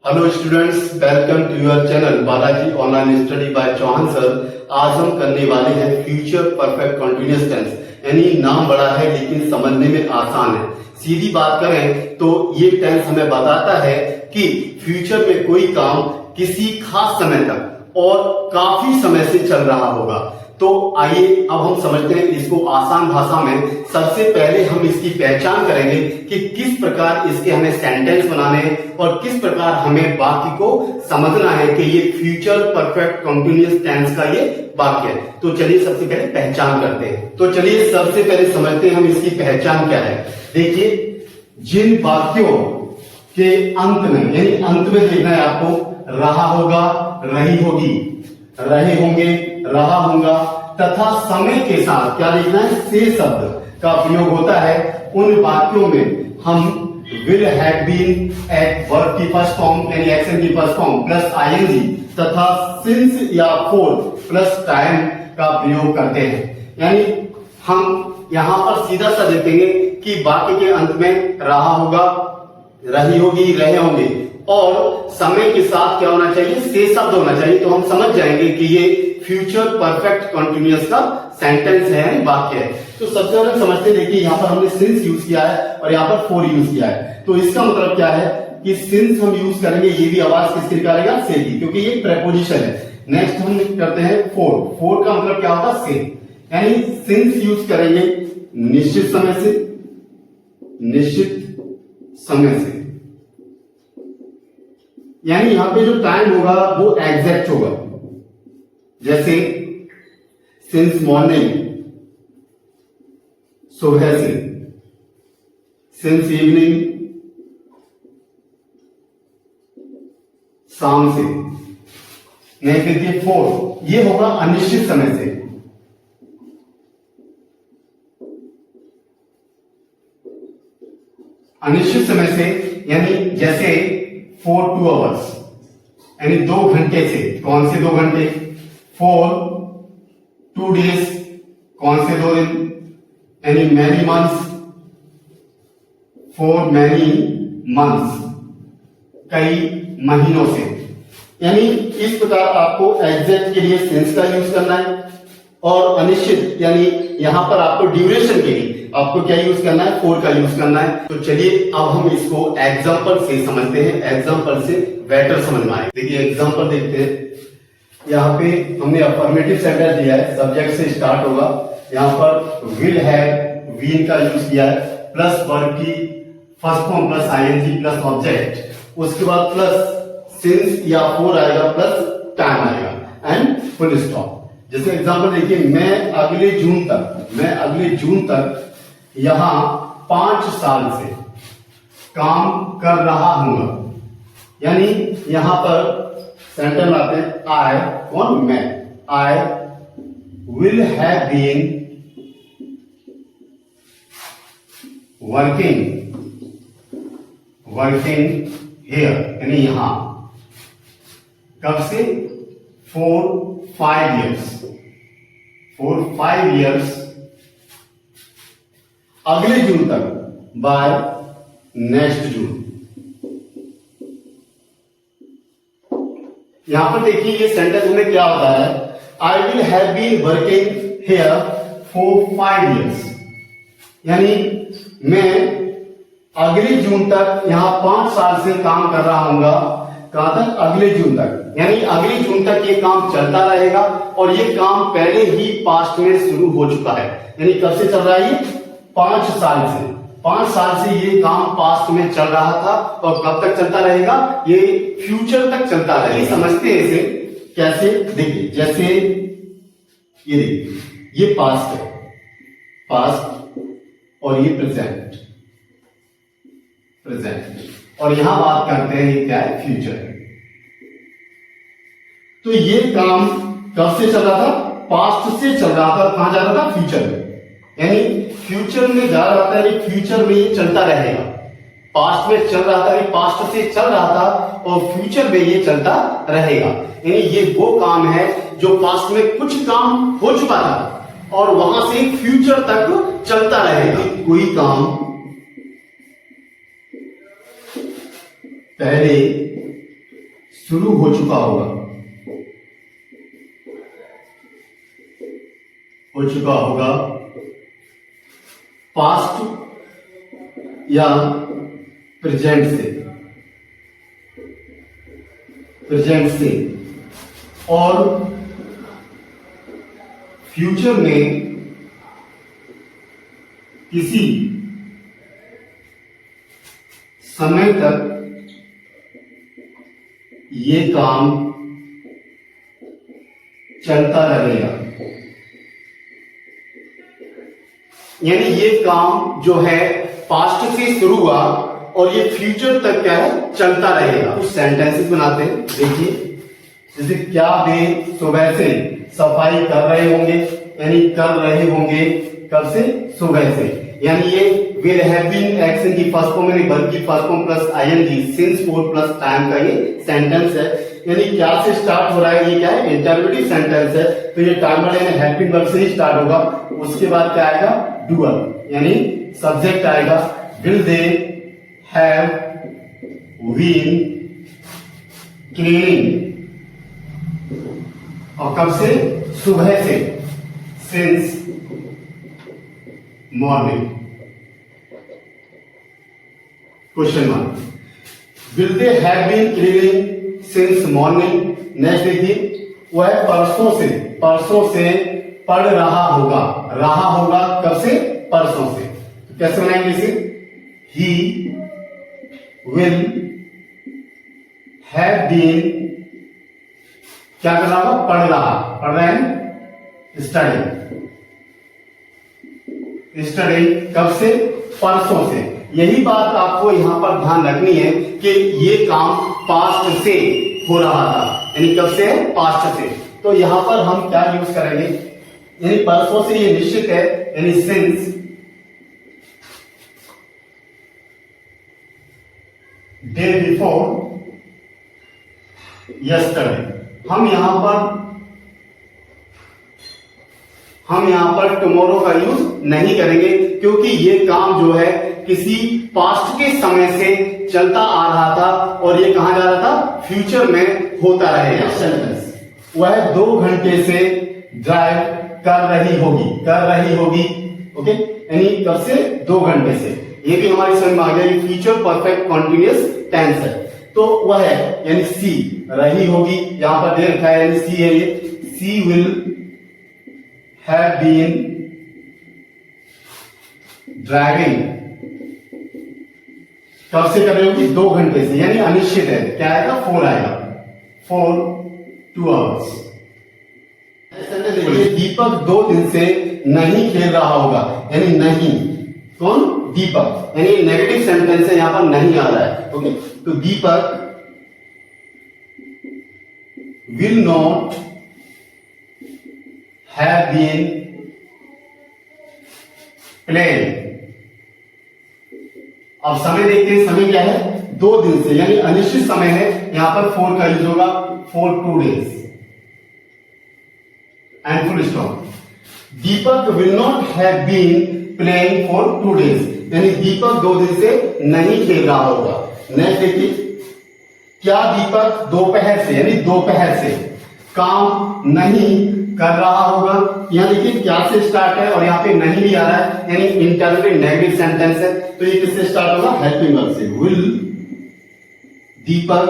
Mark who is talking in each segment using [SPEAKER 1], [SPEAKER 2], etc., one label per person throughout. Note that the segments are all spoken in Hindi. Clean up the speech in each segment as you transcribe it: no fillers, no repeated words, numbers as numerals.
[SPEAKER 1] Hello students, welcome to your channel Balaji online study by Chauhan sir. आज हम करने वाले हैं फ्यूचर परफेक्ट कंटीन्यूअस टेंस। यानी नाम बड़ा है लेकिन समझने में आसान है। सीधी बात करें तो ये टेंस हमें बताता है कि फ्यूचर में कोई काम किसी खास समय तक और काफी समय से चल रहा होगा। तो आइए अब हम समझते हैं इसको आसान भाषा में। सबसे पहले हम इसकी पहचान करेंगे कि किस प्रकार इसके हमें सेंटेंस बनाने हैं और किस प्रकार हमें वाक्य को समझना है कि ये फ्यूचर परफेक्ट कंटीन्यूअस टेंस का ये वाक्य है। तो चलिए सबसे पहले पहचान करते हैं। तो चलिए सबसे पहले समझते हैं हम इसकी पहचान क्या है। देखिए, जिन वाक्यों के अंत में यानी अंत में लिखना है आपको रहा होगा, रही होगी, रहे होंगे, रहा होगा तथा समय के साथ क्या लिखना है, से शब्द का प्रयोग होता है। उन वाक्यों में हम will have been at verb की फर्स्ट फॉर्म यानी एक्शन की फर्स्ट फॉर्म प्लस आईएनजी तथा सिंस या फोर प्लस टाइम का प्रयोग करते हैं। यानी हम यहां पर सीधा सा देखेंगे कि वाक्य के अंत में रहा होगा, रही होगी, रहे होंगे और समय के साथ क्या होना चाहिए, से शब्द होना चाहिए। तो हम समझ जाएंगे कि ये फ्यूचर परफेक्ट कंटीन्यूअस का सेंटेंस है, वाक्य है। तो सबसे पहले समझते हैं। देखिए, यहाँ पर हमने सिंस यूज किया है और यहाँ पर फोर यूज किया है। तो इसका मतलब क्या है कि सिंस हम यूज करेंगे, ये भी आवाज किसकी निकालेगा, से की, क्योंकि ये प्रेपोजिशन है। नेक्स्ट हम करते हैं फोर। फोर का मतलब क्या होगा, से। यानी सिंस यूज करेंगे निश्चित समय से, निश्चित समय से। यानी यहां पे जो टाइम होगा वो एग्जैक्ट होगा। जैसे सिंस मॉर्निंग, सुबह से, सिंस इवनिंग, शाम से। नहीं देखिए फोर, ये होगा अनिश्चित समय से। अनिश्चित समय से यानी जैसे 4 2 आवर्स यानी 2 घंटे से। कौन से 2 घंटे, 4 2 डेज, कौन से 2 दिन, यानी मैनी मंथ्स, 4 मैनी मंथ्स, कई महीनों से। यानी इस प्रकार आपको एग्जैक्ट के लिए सिंस का यूज करना है और अनिश्चित यानी यहां पर आपको ड्यूरेशन के लिए आपको क्या यूज करना है, फोर का यूज करना है। तो चलिए अब हम इसको एग्जांपल से समझते हैं, एग्जांपल से बेटर समझ में आए। देखिए एग्जांपल देखते हैं। यहाँ पे हमने अफर्मेटिव सेंटेंस दिया है, सब्जेक्ट से स्टार्ट होगा। यहाँ पर विल हैव, बीन का यूज किया है, प्लस वर्ब की first form plus ING plus object, उसके बाद प्लस सिंस या फोर आएगा प्लस टाइम आएगा एंड फुल स्टॉप। जैसे एग्जांपल देखिए, मैं अगले जून तक यहां 5 साल से काम कर रहा हूंगा। यानी यहां पर सेंटेंस आते हैं आई, कौन, मैं, I will have been working here यानी यहां, कब से, 4-5 years अगले जून तक, बाय नेक्स्ट जून। यहां पर देखिए ये सेंटेंस में क्या होता है, I will have been working here for 5 years। यानी मैं अगले जून तक यहां 5 साल से काम कर रहा हूंगा। कहां तक, अगले जून तक। यानी अगले जून तक ये काम चलता रहेगा और ये काम पहले ही पास्ट में शुरू हो चुका है। यानी कब से चल रहा है, ये 5 साल से। 5 साल से ये काम पास्ट में चल रहा था और कब तक चलता रहेगा, ये फ्यूचर तक चलता रहेगा। समझते हैं इसे कैसे। देखिए जैसे ये देखिए, ये पास्ट है, पास्ट, और ये प्रेजेंट और यहां बात करते हैं ये क्या है, फ्यूचर। तो ये काम कब से चल रहा था, पास्ट से चल रहा था। कहां जा रहा था, फ्यूचर में। यानी फ्यूचर में जा रहा था, यानी फ्यूचर में ये चलता रहेगा। पास्ट में चल रहा था, पास्ट से चल रहा था और फ्यूचर में ये चलता रहेगा। यानी ये वो काम है जो पास्ट में कुछ काम हो चुका था और वहां से फ्यूचर तक चलता रहेगा। कोई काम पहले शुरू हो चुका होगा, पास्ट या प्रेजेंट से और फ्यूचर में किसी समय तक ये काम चलता रहेगा। यानी ये काम जो है पास्ट से शुरू हुआ और ये फ्यूचर तक क्या है, चलता रहेगा। कुछ सेंटेंसेस बनाते हैं, देखिए। जैसे क्या वे सुबह से सफाई कर रहे होंगे, यानी कर रहे होंगे कब से, सुबह से। यानी ये विल हैव बीन एक्शन की फर्स्ट फॉर्म, यानी वर्ब की first form plus I N G since for plus time का ये सेंटेंस है। यानी क्या से स्टार्ट हो रहा है, ये क्या है, इंटरोगेटिव सेंटेंस है। तो ये टाइम वाले हेल्पिंग वर्ब से ही स्टार्ट होगा। उसके बाद क्या आएगा, डूअर, यानी सब्जेक्ट आएगा। Will they have been cleaning, और कब से, सुबह से, since morning. Question mark. Will they have been cleaning since morning. Next देखिए, वह परसों से पढ़ रहा होगा, कब से, परसों से। तो कैसे बनाएंगे इसे, ही विल हैव बीन, क्या कर रहा होगा, पढ़ रहे हैं, स्टडी कब से, परसों से। यही बात आपको यहां पर ध्यान रखनी है कि ये काम पास्ट से हो रहा था, यानी कब से, पास्ट से। तो यहां पर हम क्या यूज करेंगे, यानी परसों से ये निश्चित है, यानी सिंस डे बिफोर यस्टरडे। हम यहां पर टुमारो का यूज नहीं करेंगे, क्योंकि ये काम जो है किसी पास्ट के समय से चलता आ रहा था और ये कहां जा रहा था, फ्यूचर में होता रहेगा। सेंटेंस, वह 2 घंटे से ड्राइव कर रही होगी, ओके, यानी कब से, 2 घंटे से। ये भी हमारी समझ में आ गया, ये फ्यूचर परफेक्ट कॉन्टिन्यूअस टेंस है। तो वह है, यानी सी रही होगी, यहां पर दे रखा है, यानी सी है ये, सी विल हैव बीन ड्राइविंग, कब से कर रही होगी, 2 घंटे से, यानी अनिश्चित है। क्या आएगा, 4 आएगा, 4 2 आवर्स। दीपक 2 दिन से नहीं खेल रहा होगा, यानी नहीं, कौन, दीपक, यानी नेगेटिव सेंटेंस है, यहां पर नहीं आ रहा है, ओके। तो Deepak will not have been playing. अब समय देखते हैं, समय क्या है, 2 दिन से, यानी अनिश्चित समय है। यहां पर 4 का यूज होगा, 4 2 days and full stop. Deepak will not have been playing for 2 days, यानी दीपक 2 दिन से नहीं खेल रहा होगा। नेक्स्ट देखिए, क्या दीपक दोपहर से, यानी दोपहर से काम नहीं कर रहा होगा। यहां देखिए क्या से स्टार्ट है और यहां पे नहीं भी आ रहा है, यानी इंटरनेटिव नेगेटिव सेंटेंस है। तो ये किससे स्टार्ट होगा, हेल्पिंग वर्ब से। Will Deepak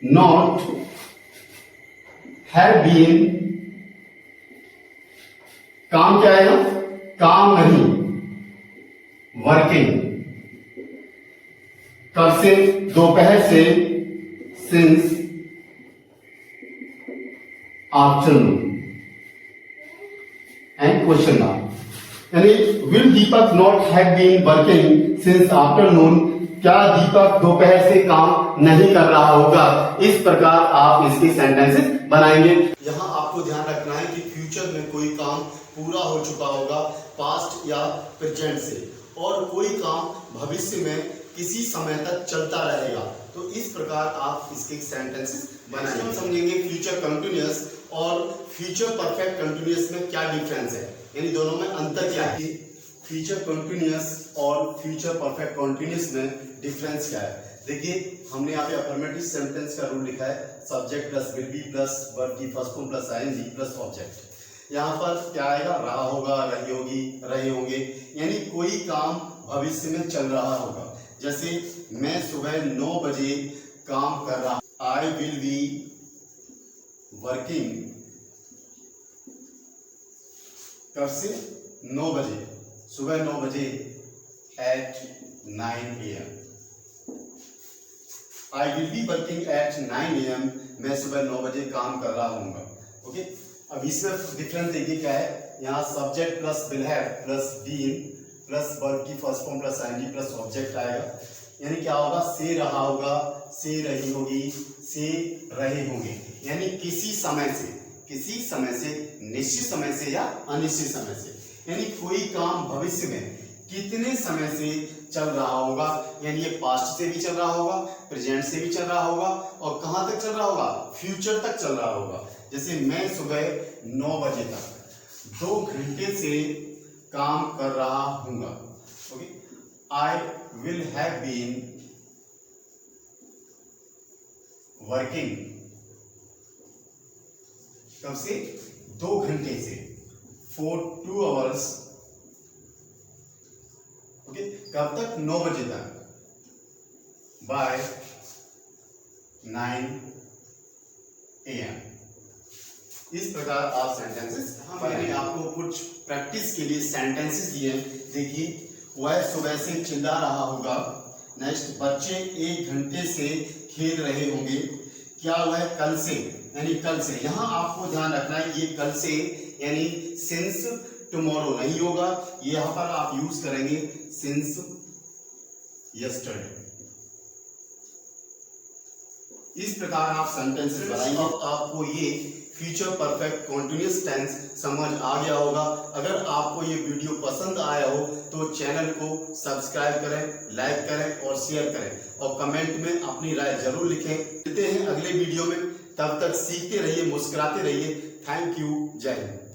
[SPEAKER 1] not have been, काम क्या आएगा, काम नहीं, वर्किंग, कब से, दोपहर से, since afternoon. And question mark, यानी will Deepak not have been working since afternoon. क्या दीपक दोपहर से काम नहीं कर रहा होगा। इस प्रकार आप इसके सेंटेंसेस बनाएंगे। यहाँ आपको ध्यान रखना है कि फ्यूचर में कोई काम पूरा हो चुका होगा पास्ट या प्रेजेंट से, और कोई काम भविष्य में किसी समय तक चलता रहेगा। तो इस प्रकार आप इसके सेंटेंसेस बनाएंगे। हम समझेंगे फ्यूचर कंटिन्यूअस और फ्यूचर परफेक्ट कंटिन्यूअस में क्या डिफरेंस है, यानी दोनों में अंतर क्या है। फ्यूचर कंटिन्यूअस और फ्यूचर परफेक्ट कंटिन्यूअस में डिफरेंस क्या है। देखिए हमने यहाँ पे अफर्मेटिव सेंटेंस का रूल लिखा है, subject plus will be plus verb की first form plus ING plus object. यहाँ पर क्या आएगा, रहा होगा, रही होगी, रहे होंगे, यानी कोई काम भविष्य में चल रहा होगा। जैसे मैं सुबह 9 बजे काम कर रहा, आई विल बी वर्किंग कब से, 9 बजे, सुबह 9 बजे at 9 AM। I will be working at 9 AM, मैं सुबह 9 बजे काम कर रहा हूँगा। ओके, अब इसमें डिफरेंस देखिए क्या है, यहाँ subject plus will have plus been plus verb की first form plus ING plus object आएगा, यानी क्या होगा, से रहा होगा, से रही होगी, से रहे होंगे, यानी किसी समय से, निश्चित समय से या अनिश्चित समय से, यानी कोई काम भविष्य में कितने समय से चल रहा होगा, यानी ये पास्ट से भी चल रहा होगा, प्रेजेंट से भी चल रहा होगा, और कहां तक चल रहा होगा, फ्यूचर तक चल रहा होगा। जैसे मैं सुबह 9 बजे तक 2 घंटे से काम कर रहा हूँगा। Okay, I will have been working कब से, 2 घंटे से, फॉर 2 hours। ओके, कब तक, 9 बजे तक, बाय 9 AM। इस प्रकार आप सेंटेंसेस, मैंने आपको कुछ प्रैक्टिस के लिए सेंटेंसेस दिए। देखिए, वह सुबह से चिल्ला रहा होगा। नेक्स्ट, बच्चे 1 घंटे से खेल रहे होंगे। क्या वह कल से, यानी कल से, यहाँ आपको ध्यान रखना है, ये कल से यानी सिंस टुमारो नहीं होगा, यहाँ पर आप यूज करेंगे सिंस यस्टरडे। इस प्रकार आप सेंटेंसेस बनाइए। अब आपको ये फ्यूचर परफेक्ट कॉन्टिन्यूअस टेंस समझ आ गया होगा। अगर आपको ये वीडियो पसंद आया हो तो चैनल को सब्सक्राइब करें, लाइक करें और शेयर करें, और कमेंट में अपनी राय जरूर लिखें। मिलते हैं अगले वीडियो में, तब तक सीखते रहिए, मुस्कुराते रहिए। थैंक यू, जय हिंद।